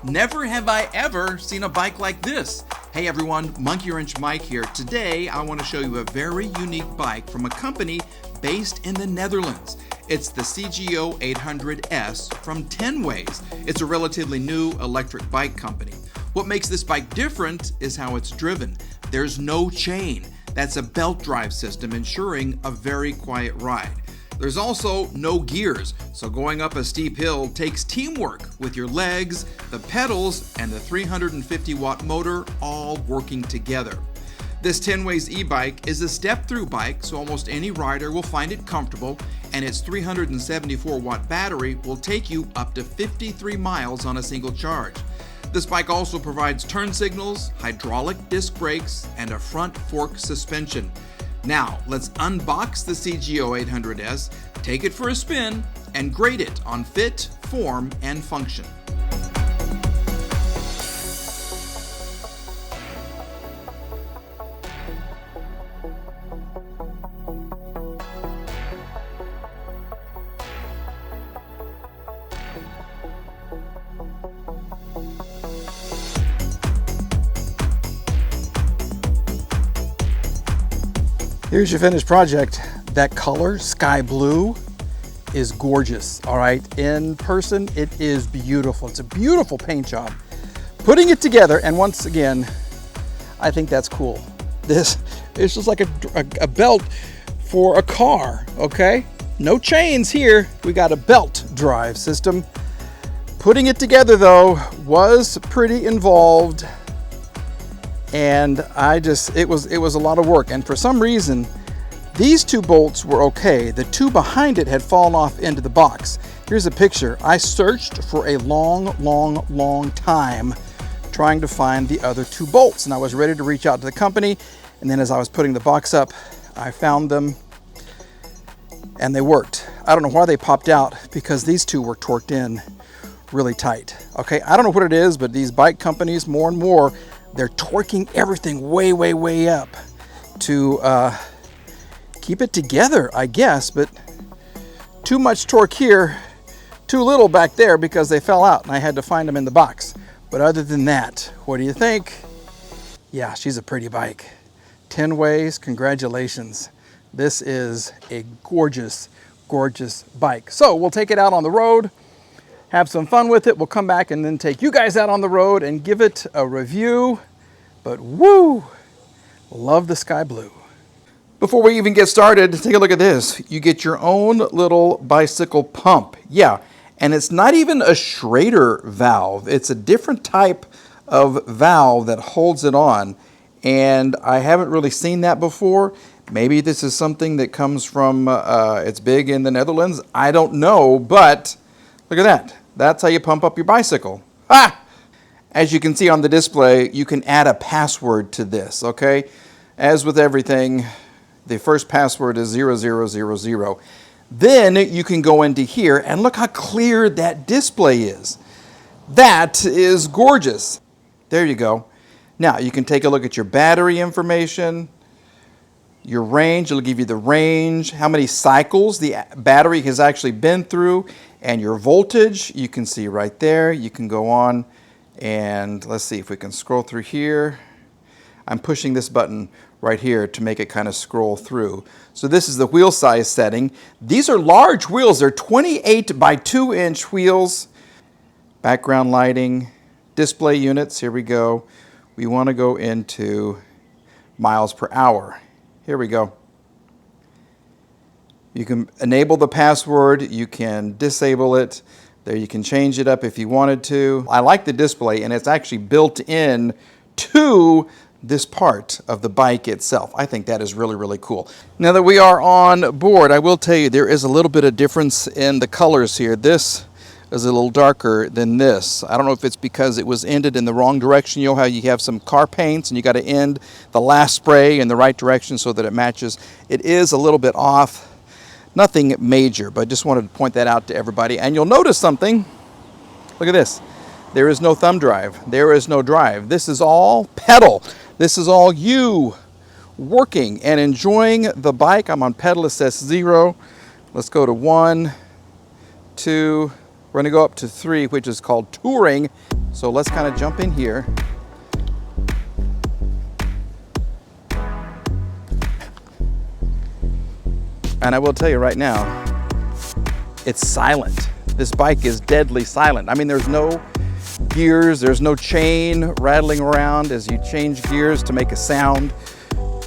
Never have I ever seen a bike like this. Hey everyone, Monkey Wrench Mike here. Today I want to show you a very unique bike from a company based in the Netherlands. It's the CGO800S from Tenways. It's a relatively new electric bike company. What makes this bike different is how it's driven. There's no chain. That's a belt drive system ensuring a very quiet ride. There's also no gears, so going up a steep hill takes teamwork with your legs, the pedals, and the 350-watt motor all working together. This Tenways e-bike is a step-through bike, so almost any rider will find it comfortable, and its 374-watt battery will take you up to 53 miles on a single charge. This bike also provides turn signals, hydraulic disc brakes, and a front fork suspension. Now, let's unbox the CGO800S, take it for a spin, and grade it on fit, form, and function. Here's your finished project. That color, sky blue, is gorgeous, all right? In person, it is beautiful. It's a beautiful paint job. Putting it together, and once again, I think that's cool. This is just like a belt for a car, okay? No chains here. We got a belt drive system. Putting it together, though, was pretty involved. And it was a lot of work. And for some reason, these two bolts were okay. The two behind it had fallen off into the box. Here's a picture. I searched for a long time trying to find the other two bolts. And I was ready to reach out to the company. And then as I was putting the box up, I found them and they worked. I don't know why they popped out, because these two were torqued in really tight. Okay, I don't know what it is, but these bike companies, more and more, they're torquing everything way up to keep it together, I guess, but too much torque here, too little back there because they fell out and I had to find them in the box. But other than that, what do you think? Yeah, she's a pretty bike. Tenways, congratulations. This is a gorgeous bike. So we'll take it out on the road, have some fun with it. We'll come back and then take you guys out on the road and give it a review. But woo, love the sky blue. Before we even get started, take a look at this. You get your own little bicycle pump. Yeah, and it's not even a Schrader valve. It's a different type of valve that holds it on. And I haven't really seen that before. Maybe this is something that comes from, it's big in the Netherlands. I don't know, but look at that. That's how you pump up your bicycle. Ah! As you can see on the display, you can add a password to this, okay? As with everything, the first password is 0000. Then you can go into here and look how clear that display is. That is gorgeous. There you go. Now you can take a look at your battery information, your range. It'll give you the range, how many cycles the battery has actually been through, and your voltage. You can see right there. You can go on and let's see if we can scroll through here. I'm pushing this button right here to make it kind of scroll through. So this is the wheel size setting. These are large wheels. They're 28 by 2-inch wheels. Background lighting, display units. Here we go. We want to go into miles per hour. Here we go. You can enable the password, you can disable it. There you can change it up if you wanted to. I like the display, and it's actually built in to this part of the bike itself. I think that is really cool. Now that we are on board, I will tell you there is a little bit of difference in the colors here. This is a little darker than this. I don't know if it's because it was ended in the wrong direction. You know how you have some car paints and you got to end the last spray in the right direction so that it matches. It is a little bit off. Nothing major, but just wanted to point that out to everybody. And you'll notice something. Look at this. There is no thumb drive. There is no drive. This is all pedal. This is all you working and enjoying the bike. I'm on pedal assist 0. Let's go to 1, 2, we're going to go up to 3, which is called touring. So let's kind of jump in here. And I will tell you right now, it's silent. This bike is deadly silent. I mean, there's no gears, there's no chain rattling around as you change gears to make a sound.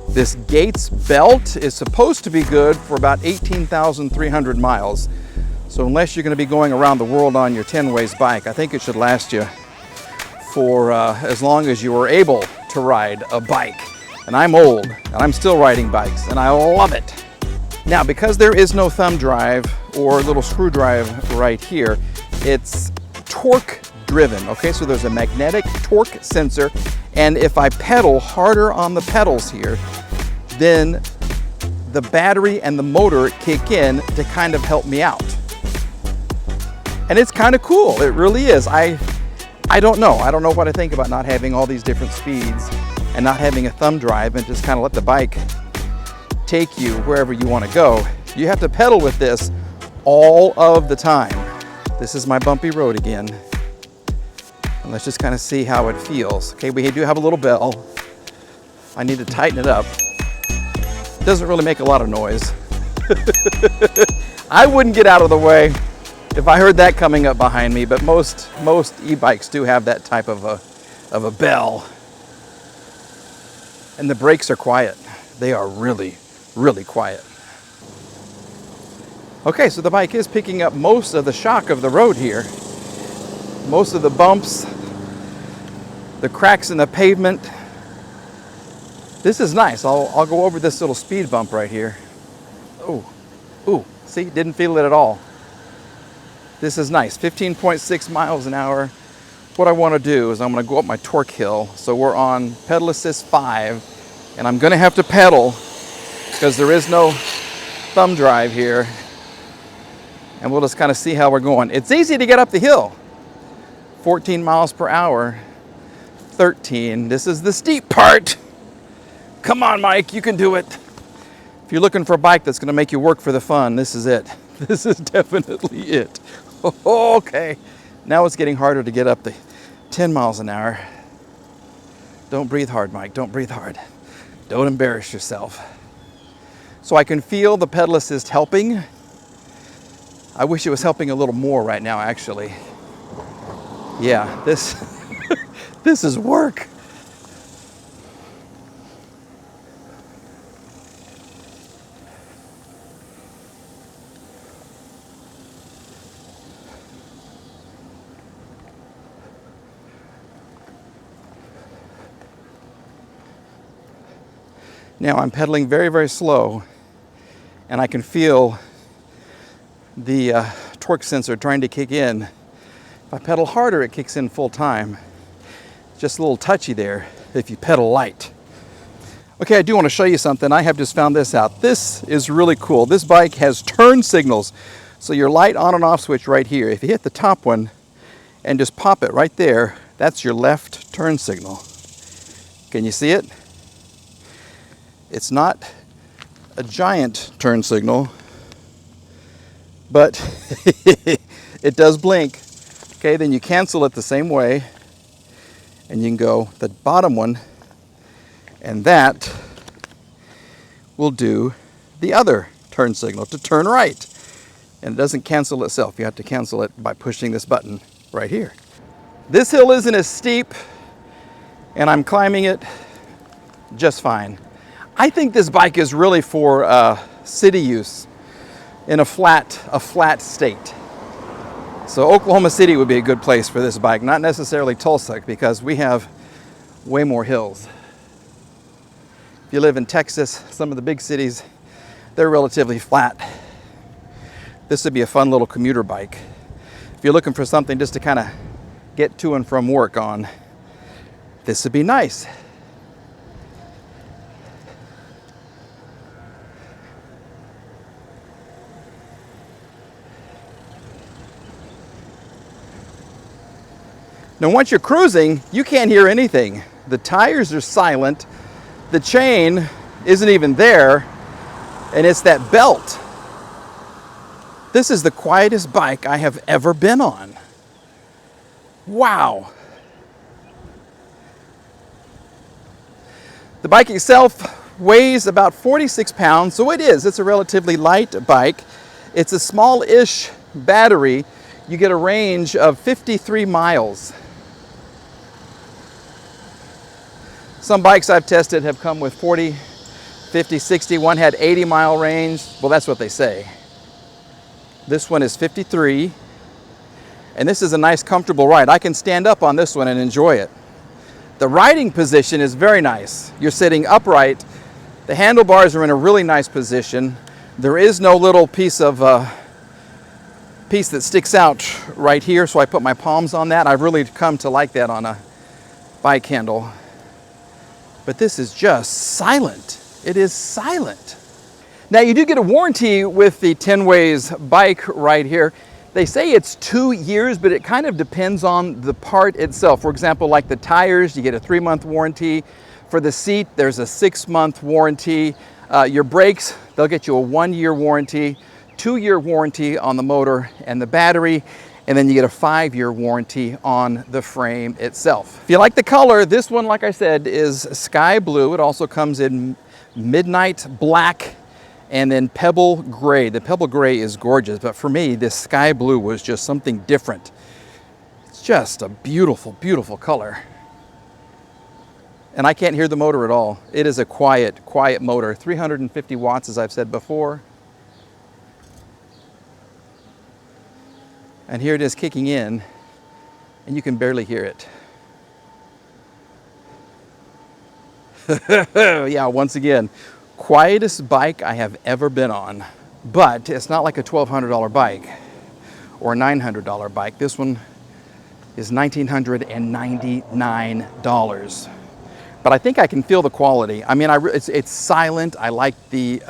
This Gates belt is supposed to be good for about 18,300 miles. So unless you're going to be going around the world on your Tenways bike, I think it should last you for as long as you are able to ride a bike. And I'm old, and I'm still riding bikes, and I love it. Now, because there is no thumb drive or little screw drive right here, it's torque driven, okay? So there's a magnetic torque sensor, and if I pedal harder on the pedals here, then the battery and the motor kick in to kind of help me out. And it's kind of cool, it really is. I don't know what I think about not having all these different speeds and not having a thumb drive and just kind of let the bike take you wherever you want to go. You have to pedal with this all of the time. This is my bumpy road again. And let's just kind of see how it feels. Okay, we do have a little bell. I need to tighten it up. Doesn't really make a lot of noise. I wouldn't get out of the way if I heard that coming up behind me, but most e-bikes do have that type of a bell. And the brakes are quiet. They are really quiet. Okay, so the bike is picking up most of the shock of the road here. Most of the bumps, the cracks in the pavement. This is nice. I'll go over this little speed bump right here. Ooh, see, didn't feel it at all. This is nice, 15.6 miles an hour. What I want to do is I'm going to go up my torque hill. So we're on pedal assist 5, and I'm going to have to pedal because there is no thumb drive here. And we'll just kind of see how we're going. It's easy to get up the hill. 14 miles per hour, 13. This is the steep part. Come on, Mike, you can do it. If you're looking for a bike that's going to make you work for the fun, this is it. This is definitely it. Okay, now it's getting harder to get up the 10 miles an hour. Don't breathe hard, Mike, don't breathe hard. Don't embarrass yourself. So I can feel the pedal assist helping. I wish it was helping a little more right now, actually. Yeah, this, this is work. Now I'm pedaling very slow, and I can feel the torque sensor trying to kick in. If I pedal harder, it kicks in full time. Just a little touchy there if you pedal light. Okay, I do want to show you something. I have just found this out. This is really cool. This bike has turn signals. So your light on and off switch right here, if you hit the top one and just pop it right there, that's your left turn signal. Can you see it? It's not a giant turn signal, but it does blink. Okay, then you cancel it the same way, and you can go the bottom one, and that will do the other turn signal to turn right. And it doesn't cancel itself. You have to cancel it by pushing this button right here. This hill isn't as steep, and I'm climbing it just fine. I think this bike is really for city use in a flat state. So Oklahoma City would be a good place for this bike, not necessarily Tulsa, because we have way more hills. If you live in Texas, some of the big cities, they're relatively flat. This would be a fun little commuter bike. If you're looking for something just to kind of get to and from work on, this would be nice. Now once you're cruising, you can't hear anything. The tires are silent, the chain isn't even there, and it's that belt. This is the quietest bike I have ever been on. Wow. The bike itself weighs about 46 pounds, so it's a relatively light bike. It's a small-ish battery. You get a range of 53 miles. Some bikes I've tested have come with 40, 50, 60. One had 80-mile range. Well, that's what they say. This one is 53. And this is a nice, comfortable ride. I can stand up on this one and enjoy it. The riding position is very nice. You're sitting upright. The handlebars are in a really nice position. There is no little piece that sticks out right here, so I put my palms on that. I've really come to like that on a bike handle. But this is just silent. It is silent. Now, you do get a warranty with the Tenway's bike right here. They say it's 2 years, but it kind of depends on the part itself. For example, like the tires, you get a 3-month warranty. For the seat, there's a 6-month warranty. Your brakes, they'll get you a 1-year warranty, 2-year warranty on the motor and the battery, and then you get a 5-year warranty on the frame itself. If you like the color, this one, like I said, is sky blue. It also comes in midnight black and then pebble gray. The pebble gray is gorgeous, but for me, this sky blue was just something different. It's just a beautiful, beautiful color. And I can't hear the motor at all. It is a quiet, quiet motor. 350 watts, as I've said before. And here it is kicking in, and you can barely hear it. Yeah, once again, quietest bike I have ever been on. But it's not like a $1,200 bike or a $900 bike. This one is $1,999. But I think I can feel the quality. I mean, it's silent. I like the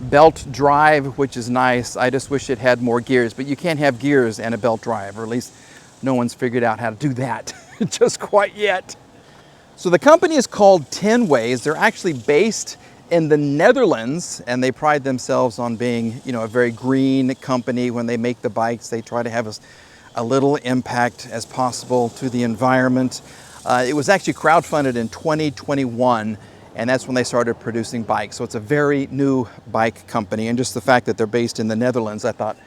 belt drive, which is nice. I just wish it had more gears, but you can't have gears and a belt drive, or at least no one's figured out how to do that just quite yet. So the company is called Tenways. They're actually based in the Netherlands, and they pride themselves on being, a very green company. When they make the bikes, they try to have a little impact as possible to the environment. It was actually crowdfunded in 2021, and that's when they started producing bikes. So it's a very new bike company, and just the fact that they're based in the Netherlands I thought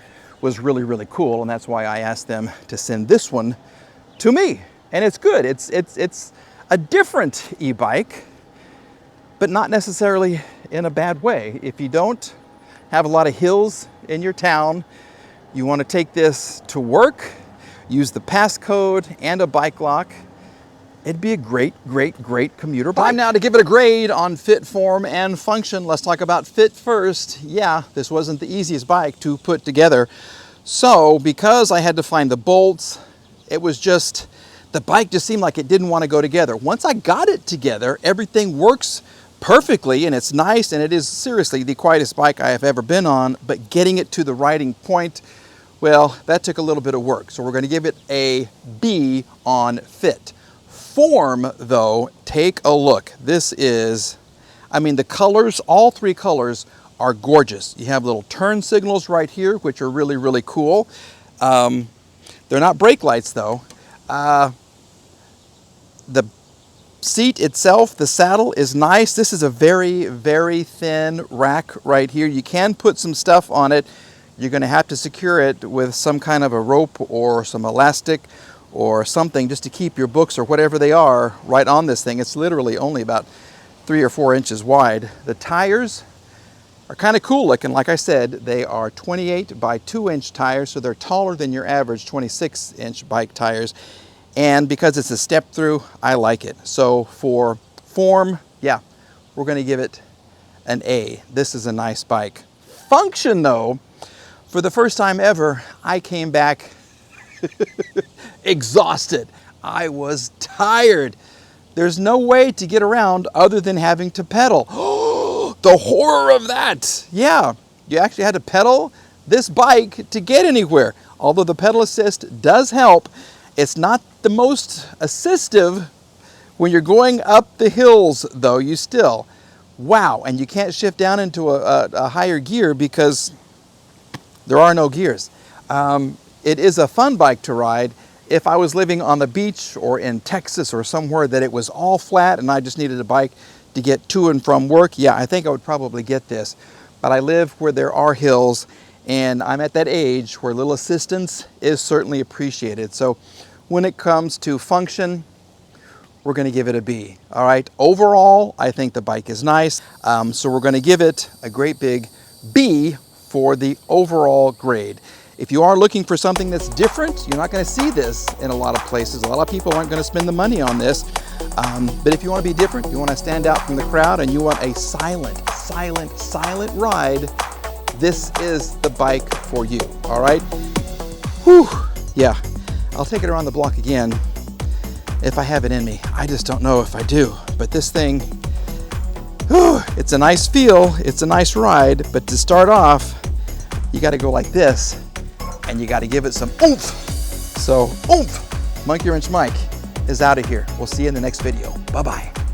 was really, really cool, and that's why I asked them to send this one to me. And it's good. It's a different e-bike, but not necessarily in a bad way. If you don't have a lot of hills in your town, you want to take this to work, use the passcode and a bike lock, it'd be a great, great, great commuter bike. Time now to give it a grade on fit, form, and function. Let's talk about fit first. Yeah, this wasn't the easiest bike to put together. So because I had to find the bolts, the bike just seemed like it didn't want to go together. Once I got it together, everything works perfectly, and it's nice, and it is seriously the quietest bike I have ever been on, but getting it to the riding point, well, that took a little bit of work. So we're going to give it a B on fit. Form, though, take a look. This is, the colors, all 3 colors are gorgeous. You have little turn signals right here, which are really, really cool. They're not brake lights, though. The seat itself, the saddle is nice. This is a very, very thin rack right here. You can put some stuff on it. You're going to have to secure it with some kind of a rope or some elastic or something just to keep your books or whatever they are right on this thing. It's literally only about 3 or 4 inches wide. The tires are kind of cool looking. Like I said, they are 28 by 2-inch tires, so they're taller than your average 26-inch bike tires. And because it's a step through, I like it. So for form, yeah, we're going to give it an A. This is a nice bike. Function, though, for the first time ever, I came back exhausted. I was tired. There's no way to get around other than having to pedal. Oh, the horror of that. Yeah, you actually had to pedal this bike to get anywhere. Although the pedal assist does help, it's not the most assistive when you're going up the hills, though. Wow, and you can't shift down into a higher gear because there are no gears. It is a fun bike to ride. If I was living on the beach or in Texas or somewhere that it was all flat and I just needed a bike to get to and from work, yeah, I think I would probably get this. But I live where there are hills, and I'm at that age where little assistance is certainly appreciated. So when it comes to function, we're going to give it a B. All right. Overall, I think the bike is nice. So we're going to give it a great big B for the overall grade. If you are looking for something that's different, you're not going to see this in a lot of places. A lot of people aren't going to spend the money on this. But if you want to be different, you want to stand out from the crowd, and you want a silent ride, this is the bike for you. All right. Whew. Yeah. I'll take it around the block again if I have it in me. I just don't know if I do. But this thing, whew, it's a nice feel, it's a nice ride, but to start off, you got to go like this, and you got to give it some oomph. So, oomph! Monkey Wrench Mike is out of here. We'll see you in the next video. Bye-bye.